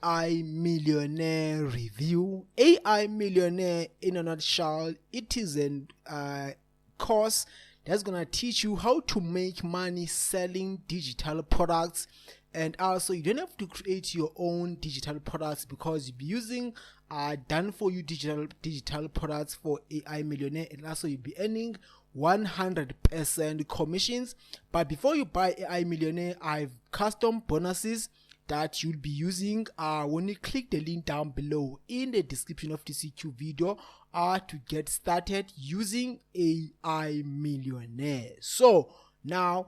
AI Millionaire review. AI Millionaire, in a nutshell, it is a course that's gonna teach you how to make money selling digital products. And also, you don't have to create your own digital products because you'll be using done for you digital products for AI Millionaire, and also you'll be earning 100% commissions. But before you buy AI Millionaire, I have custom bonuses that you'll be using when you click the link down below in the description of this YouTube video to get started using AI Millionaire. So now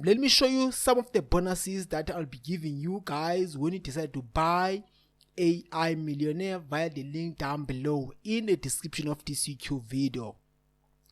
let me show you some of the bonuses that I'll be giving you guys when you decide to buy AI Millionaire via the link down below in the description of this YouTube video.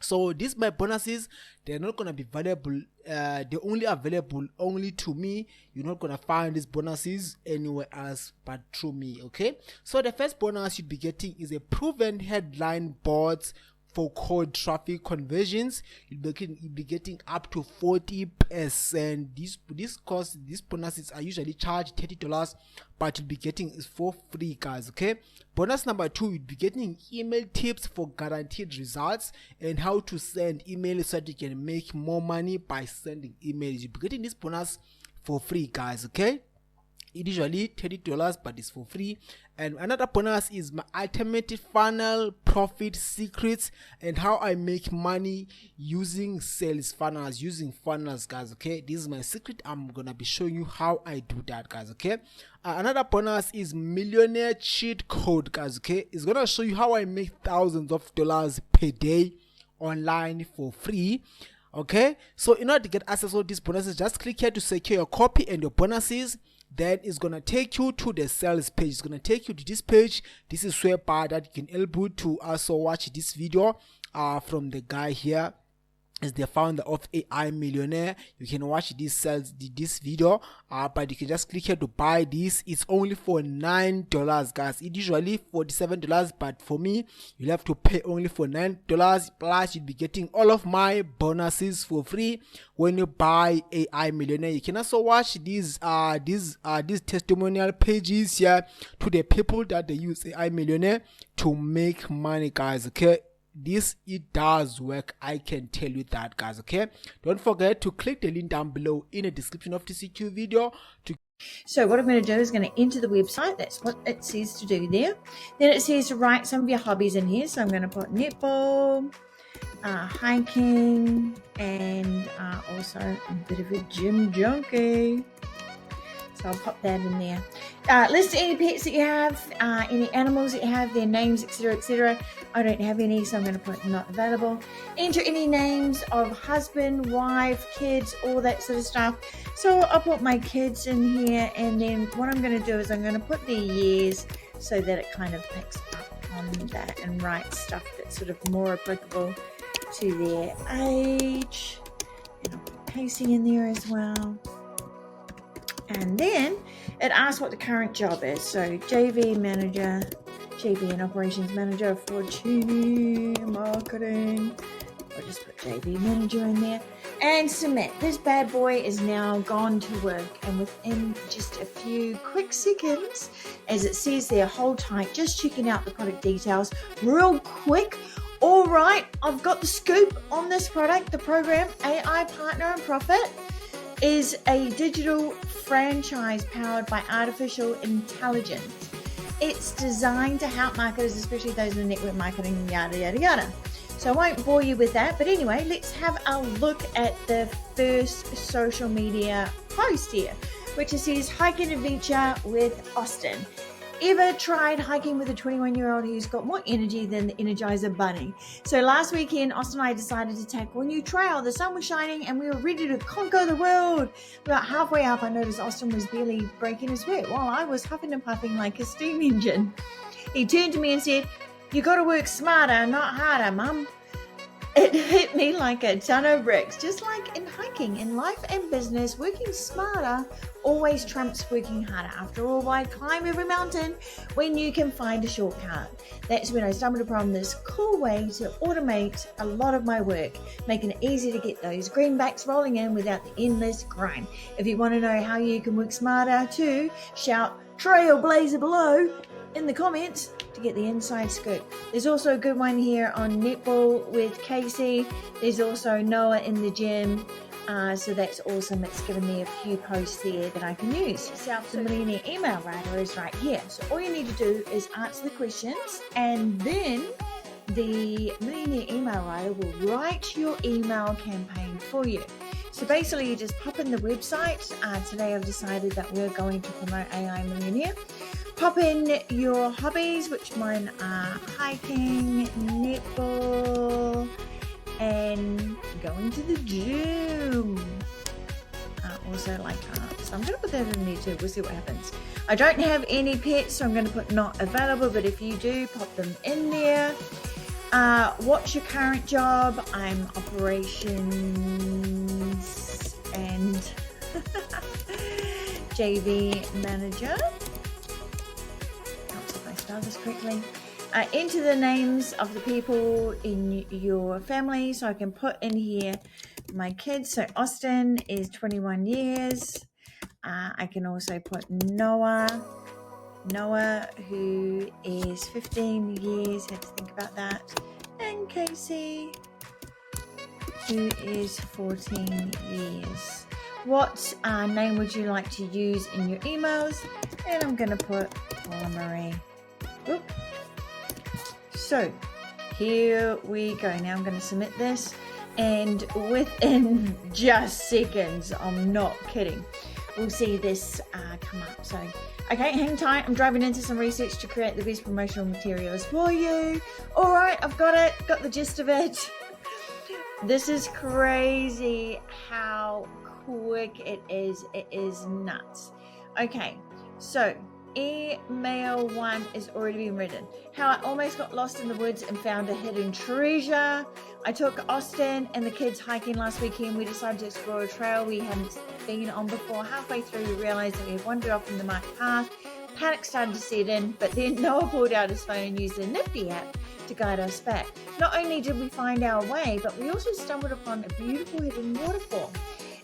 So these my bonuses, they're not gonna be valuable. They're only available only to me. You're not gonna find these bonuses anywhere else but through me. Okay. So the first bonus you'll be getting is a proven headline boards for cold traffic conversions. You'll be getting up to 40%. These bonuses are usually charged $30, but you'll be getting is for free, guys. Okay. Bonus number 2, you'll be getting email tips for guaranteed results and how to send emails so that you can make more money by sending emails. You'll be getting this bonus for free, guys. Okay. It usually $30, but it's for free. And another bonus is my ultimate funnel profit secrets and how I make money using sales funnels, guys. Okay, this is my secret. I'm gonna be showing you how I do that, guys. Okay. Another bonus is millionaire cheat code, guys. Okay, it's gonna show you how I make thousands of dollars per day online for free. Okay, so in order to get access to these bonuses, just click here to secure your copy and your bonuses. Then it's gonna take you to the sales page. It's gonna take you to this page. This is where that you can able to also watch this video from the guy here is the founder of AI Millionaire. You can watch this video, but you can just click here to buy this. It's only for $9, guys. It usually $47, but for me, you'll have to pay only for $9. Plus, you'll be getting all of my bonuses for free when you buy AI Millionaire. You can also watch these testimonial pages here to the people that they use AI Millionaire to make money, guys. Okay. It does work, I can tell you that, guys. Okay, don't forget to click the link down below in the description of this YouTube video So what I'm going to do is going to enter the website. That's what it says to do there. Then it says to write some of your hobbies in here. So I'm going to put netball, hiking, and also a bit of a gym junkie. So I'll pop that in there. List any pets that you have, any animals that you have, their names, etc., etc. I don't have any, so I'm going to put not available. Enter any names of husband, wife, kids, all that sort of stuff. So I'll put my kids in here, and then what I'm going to do is I'm going to put their years so that it kind of picks up on that and write stuff that's sort of more applicable to their age. And I'll put Casey in there as well. And then it asks what the current job is. So JV manager, JV and operations manager for TV marketing. I'll just put JV manager in there and submit. This bad boy is now gone to work, and within just a few quick seconds, as it says there, hold tight, just checking out the product details real quick. All right, I've got the scoop on this product. The program AI Partner and Profit is a digital franchise powered by artificial intelligence. It's designed to help marketers, especially those in network marketing, yada, yada, yada. So I won't bore you with that. But anyway, let's have a look at the first social media post here, which says hiking adventure with Austin. Ever tried hiking with a 21-year-old who's got more energy than the Energizer Bunny? So last weekend, Austin and I decided to tackle a new trail. The sun was shining and we were ready to conquer the world. About halfway up, I noticed Austin was barely breaking a sweat while I was huffing and puffing like a steam engine. He turned to me and said, "You got to work smarter, not harder, Mum." It hit me like a ton of bricks. Just like in hiking, in life and business, working smarter always trumps working harder. After all, why climb every mountain when you can find a shortcut? That's when I stumbled upon this cool way to automate a lot of my work, making it easy to get those greenbacks rolling in without the endless grind. If you want to know how you can work smarter too, shout trailblazer below in the comments to get the inside scoop. There's also a good one here on netball with Casey. There's also Noah in the gym. So that's awesome. It's given me a few posts there that I can use. The Millionaire email writer is right here. So all you need to do is answer the questions, and then the Millionaire email writer will write your email campaign for you. So basically you just pop in the website. Today I've decided that we're going to promote AI Millionaire. Pop in your hobbies, which mine are hiking, netball, and going to the gym. Also like art. So I'm going to put that in there too. We'll see what happens. I don't have any pets, so I'm going to put not available, but if you do, pop them in there. What's your current job? I'm operations and JV manager. Helps if I spell this correctly. Enter the names of the people in your family. So I can put in here my kids. So Austin is 21 years. I can also put Noah, who is 15 years. Had to think about that. And Casey, who is 14 years. What name would you like to use in your emails? And I'm going to put Paula Marie. Oop. So here we go. Now I'm going to submit this, and within just seconds, I'm not kidding, we'll see this come up. So okay, hang tight. I'm driving into some research to create the best promotional materials for you. All right, I've got it. Got the gist of it. This is crazy how quick it is. It is nuts. Okay, so email 1 is already been written. How I almost got lost in the woods and found a hidden treasure. I took Austin and the kids hiking last weekend. We decided to explore a trail we hadn't been on before. Halfway through, we realized that we had wandered off from the marked path. Panic started to set in, but then Noah pulled out his phone and used the nifty app to guide us back. Not only did we find our way, but we also stumbled upon a beautiful hidden waterfall.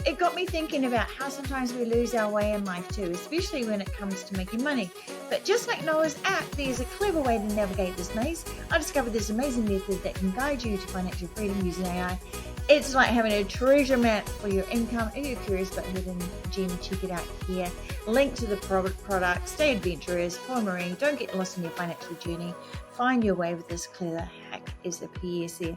It got me thinking about how sometimes we lose our way in life too, especially when it comes to making money. But just like Noah's app, there's a clever way to navigate this maze. I discovered this amazing method that can guide you to financial freedom using AI. It's like having a treasure map for your income. If you're curious about hidden gem, check it out here. Link to the product. Stay adventurous. Paul Marie, don't get lost in your financial journey. Find your way with this clever hack is the PS there.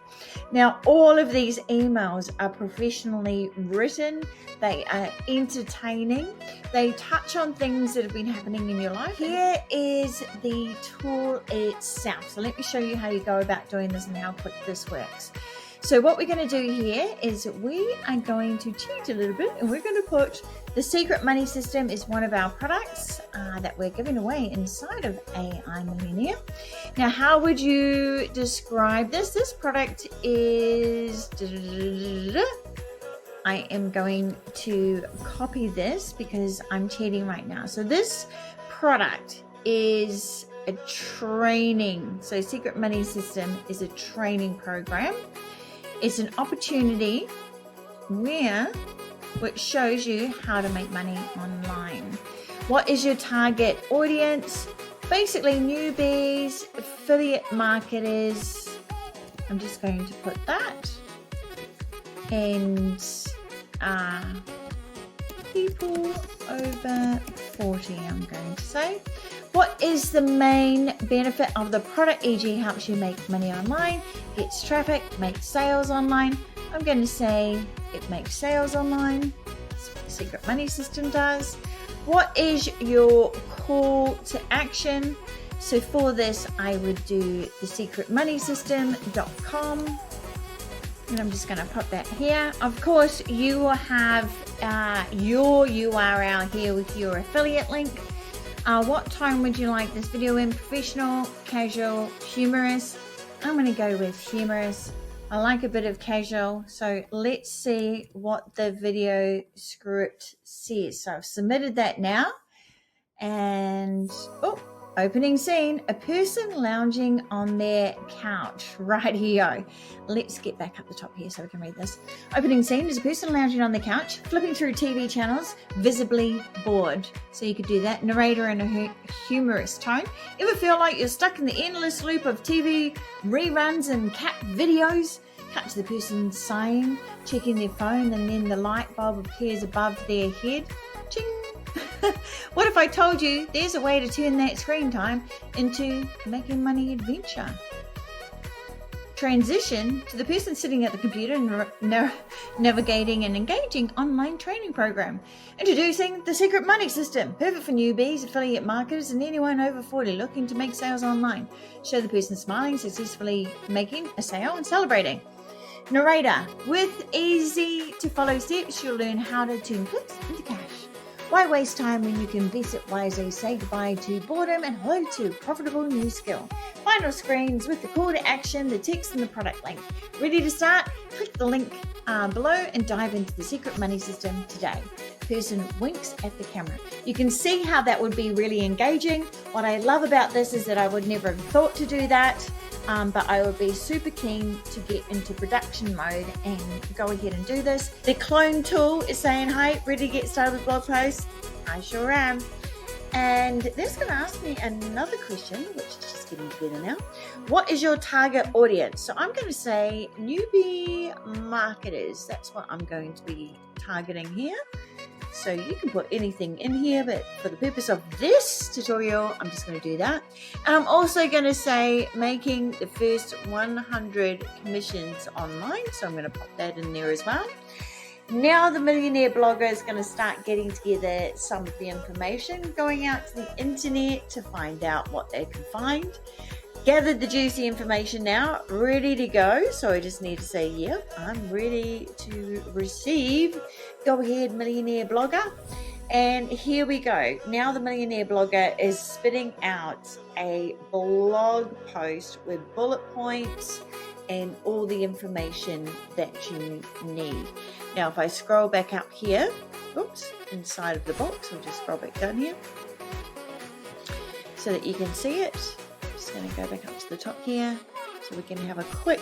Now, all of these emails are professionally written. They are entertaining. They touch on things that have been happening in your life. Here is the tool itself. So let me show you how you go about doing this and how quick this works. So what we're going to do here is we are going to cheat a little bit, and we're going to put the Secret Money System is one of our products that we're giving away inside of AI Millionaire. Now, how would you describe this? This product is... I am going to copy this because I'm cheating right now. So this product is a training. So Secret Money System is a training program. It's an opportunity which shows you how to make money online. What is your target audience? Basically newbies, affiliate marketers. I'm just going to put that. And people over 40, I'm going to say. What is the main benefit of the product? E.g. helps you make money online, gets traffic, makes sales online. I'm going to say it makes sales online. That's what the Secret Money System does. What is your call to action? So for this, I would do the secretmoneysystem.com. And I'm just going to put that here. Of course, you will have your URL here with your affiliate link. What time would you like this video in? Professional, casual, humorous? I'm going to go with humorous. I like a bit of casual. So let's see what the video script says. So I've submitted that now. And, oh, Opening scene, a person lounging on their couch. Rightio. Let's get back up the top here so we can read this. Opening scene is a person lounging on their couch, flipping through TV channels, visibly bored. So you could do that. Narrator in a humorous tone. Ever feel like you're stuck in the endless loop of TV reruns and cat videos? Cut to the person sighing, checking their phone, and then the light bulb appears above their head. Ching! What if I told you there's a way to turn that screen time into making money adventure? Transition to the person sitting at the computer and navigating an engaging online training program. Introducing the Secret Money System, perfect for newbies, affiliate marketers, and anyone over 40 looking to make sales online. Show the person smiling, successfully making a sale and celebrating. Narrator, with easy to follow steps, you'll learn how to turn clicks into cash. Why waste time when you can invest it wisely? Say goodbye to boredom and hello to profitable new skill. Final screens with the call to action, the text, and the product link. Ready to start? Click the link below and dive into the Secret Money System today. Person winks at the camera. You can see how that would be really engaging. What I love about this is that I would never have thought to do that. But I would be super keen to get into production mode and go ahead and do this. The clone tool is saying, hey, ready to get started with blog posts? I sure am. And that's going to ask me another question, which is just getting together now. What is your target audience? So I'm going to say newbie marketers. That's what I'm going to be targeting here. So you can put anything in here, but for the purpose of this tutorial, I'm just going to do that. And I'm also going to say making the first 100 commissions online. So I'm going to pop that in there as well. Now the millionaire blogger is going to start getting together some of the information, going out to the internet to find out what they can find. Gathered the juicy information now, ready to go. So I just need to say, yep, I'm ready to receive. Go ahead, millionaire blogger. And here we go. Now the millionaire blogger is spitting out a blog post with bullet points and all the information that you need. Now, if I scroll back up here, inside of the box, I'll just scroll back down here so that you can see it. Going to go back up to the top here so we can have a quick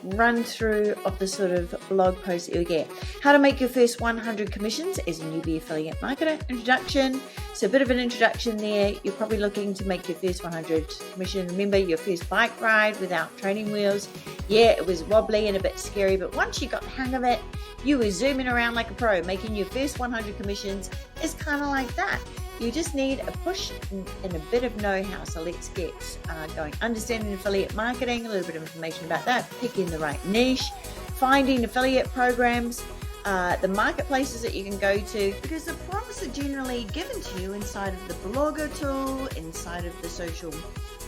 run through of the sort of blog post that you get. How to make your first 100 commissions as a newbie affiliate marketer. Introduction. So a bit of an introduction there. You're probably looking to make your first 100 commission. Remember your first bike ride without training wheels. Yeah, it was wobbly and a bit scary, but once you got the hang of it, you were zooming around like a pro. Making your first 100 commissions is kind of like that. You just need a push and a bit of know-how. So let's get going. Understanding affiliate marketing, a little bit of information about that, picking the right niche, finding affiliate programs, the marketplaces that you can go to, because the prompts are generally given to you inside of the blogger tool, inside of the social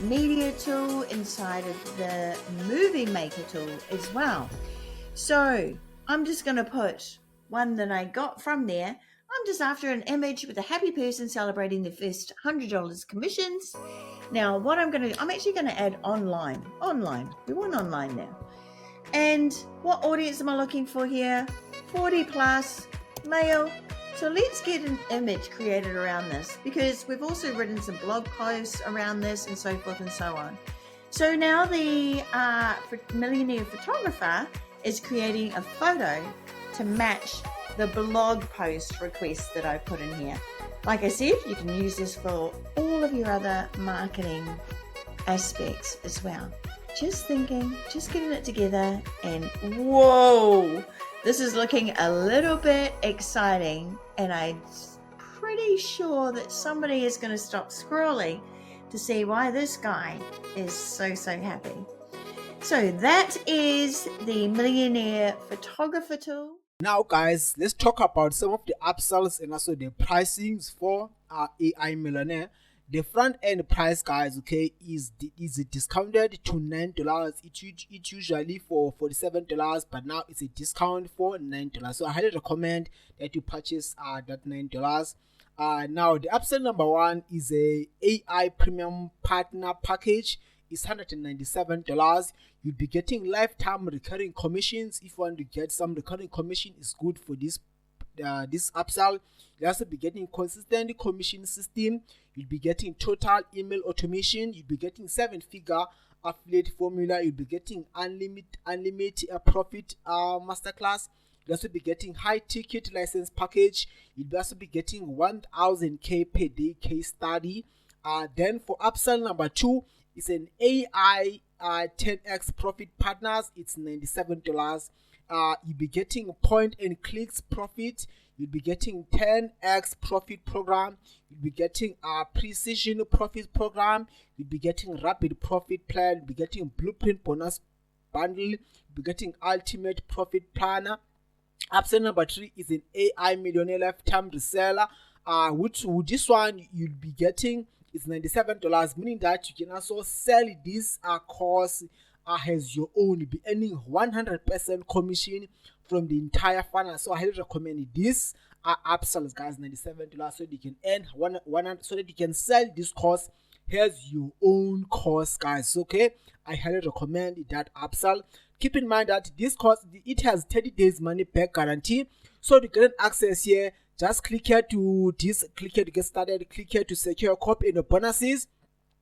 media tool, inside of the movie maker tool as well. So I'm just going to put one that I got from there. I'm just after an image with a happy person celebrating their first $100 commissions. Now, what I'm actually going to add online. We want online now. And what audience am I looking for here? 40 plus, male. So let's get an image created around this, because we've also written some blog posts around this and so forth and so on. So now the millionaire photographer is creating a photo to match the blog post request that I put in here. Like I said, you can use this for all of your other marketing aspects as well. Just thinking, just getting it together, and whoa, this is looking a little bit exciting, and I'm pretty sure that somebody is going to stop scrolling to see why this guy is so happy. So that is the millionaire photographer tool. Now guys, let's talk about some of the upsells and also the pricings for our AI Millionaire. The front end price, guys, okay, is discounted to $9. It's usually for $47, but now it's a discount for $9. So I highly recommend that you purchase that $9. Now the upsell number one is a AI Premium Partner Package. It's $197. You'll be getting lifetime recurring commissions. If you want to get some recurring commission, is good for this upsell. You'll also be getting consistent commission system. you'll be getting total email automation, you'll be getting 7-figure affiliate formula, you'll be getting unlimited profit masterclass. You'll also be getting high ticket license package. You'll also be getting 1000k per day case study. Then for upsell number 2, it's an AI 10x profit partners. It's $97. You'll be getting point and clicks profit. You'll be getting 10x profit program. You'll be getting a precision profit program. You'll be getting rapid profit plan. You'll be getting blueprint bonus bundle. You'll be getting ultimate profit planner. Upsell number 3 is an AI Millionaire lifetime reseller. Which with this one you'll be getting is $97, meaning that you can also sell this course as your own. You'll be earning 100% commission from the entire funnel. So I highly recommend this upsells, guys. $97 so that you can earn 100, so that you can sell this course as your own course, guys. Okay, I highly recommend that upsell. Keep in mind that this course, it has 30 days money back guarantee. So to get access here, just click here to get started. Click here to secure your copy and your bonuses.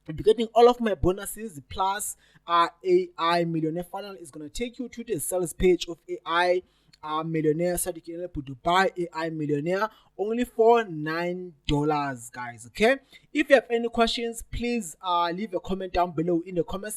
You'll be getting all of my bonuses plus AI Millionaire funnel is going to take you to the sales page of AI Millionaire, so you can able to buy AI Millionaire only for $9, guys. Okay, if you have any questions, please leave a comment down below in the comments.